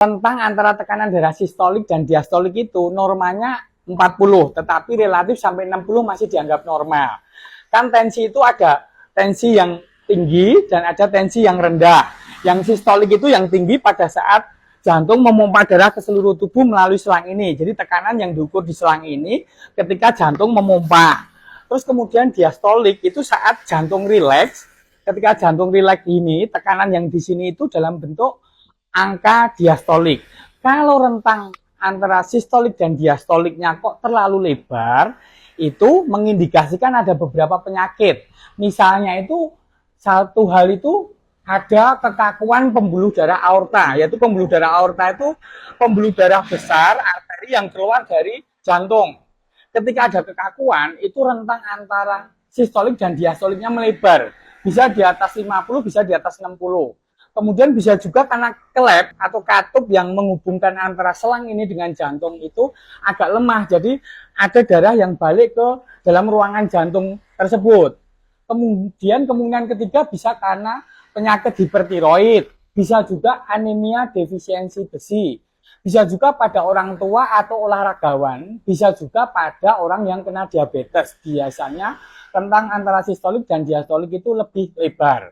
Rentang antara tekanan darah sistolik dan diastolik itu normanya 40, tetapi relatif sampai 60 masih dianggap normal. Kan tensi itu ada tensi yang tinggi dan ada tensi yang rendah. Yang sistolik itu yang tinggi pada saat jantung memompa darah ke seluruh tubuh melalui selang ini. Jadi tekanan yang diukur di selang ini ketika jantung memompa. Terus kemudian diastolik itu saat jantung rileks. Ketika jantung rileks ini, tekanan yang di sini itu dalam bentuk angka diastolik. Kalau rentang antara sistolik dan diastoliknya kok terlalu lebar, itu mengindikasikan ada beberapa penyakit. Misalnya itu satu hal itu ada kekakuan pembuluh darah aorta, yaitu pembuluh darah aorta itu pembuluh darah besar arteri yang keluar dari jantung. Ketika ada kekakuan, itu rentang antara sistolik dan diastoliknya melebar. Bisa di atas 50, bisa di atas 60. Kemudian bisa juga karena klep atau katup yang menghubungkan antara selang ini dengan jantung itu agak lemah. Jadi ada darah yang balik ke dalam ruangan jantung tersebut. Kemudian kemungkinan ketiga bisa karena penyakit hipertiroid. Bisa juga anemia defisiensi besi. Bisa juga pada orang tua atau olahragawan. Bisa juga pada orang yang kena diabetes. Biasanya rentang antara sistolik dan diastolik itu lebih lebar.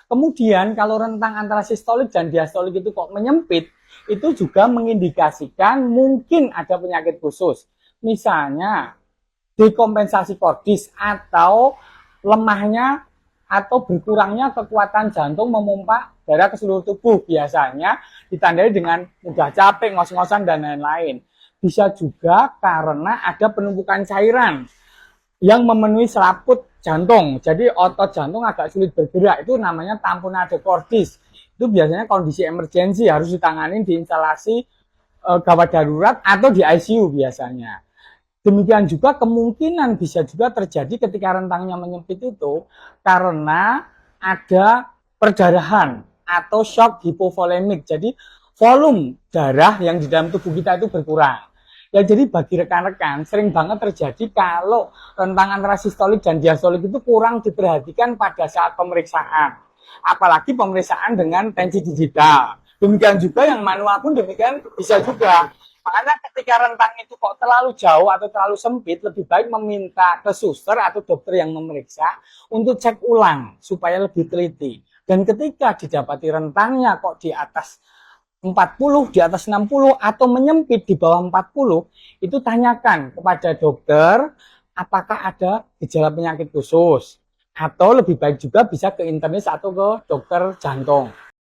Kemudian kalau rentang antara sistolik dan diastolik itu kok menyempit, itu juga mengindikasikan mungkin ada penyakit khusus. Misalnya dekompensasi kordis atau lemahnya atau berkurangnya kekuatan jantung memompa darah ke seluruh tubuh. Biasanya ditandai dengan mudah capek, ngos-ngosan, dan lain-lain. Bisa juga karena ada penumpukan cairan yang memenuhi selaput jantung. Jadi otot jantung agak sulit bergerak. Itu namanya tamponade cordis. Itu biasanya kondisi emergensi, harus ditangani di instalasi gawat darurat atau di ICU biasanya. Demikian juga kemungkinan bisa juga terjadi ketika rentangnya menyempit itu karena ada perdarahan atau shock hipovolemik. Jadi volume darah yang di dalam tubuh kita itu berkurang. Ya, jadi bagi rekan-rekan sering banget terjadi kalau rentang antara sistolik dan diastolik itu kurang diperhatikan pada saat pemeriksaan. Apalagi pemeriksaan dengan tensi digital. Demikian juga yang manual pun demikian bisa juga. Makanya ketika rentang itu kok terlalu jauh atau terlalu sempit, lebih baik meminta ke suster atau dokter yang memeriksa untuk cek ulang supaya lebih teliti. Dan ketika didapati rentangnya kok di atas 40, di atas 60 atau menyempit di bawah 40, itu tanyakan kepada dokter apakah ada gejala penyakit khusus, atau lebih baik juga bisa ke internis atau ke dokter jantung.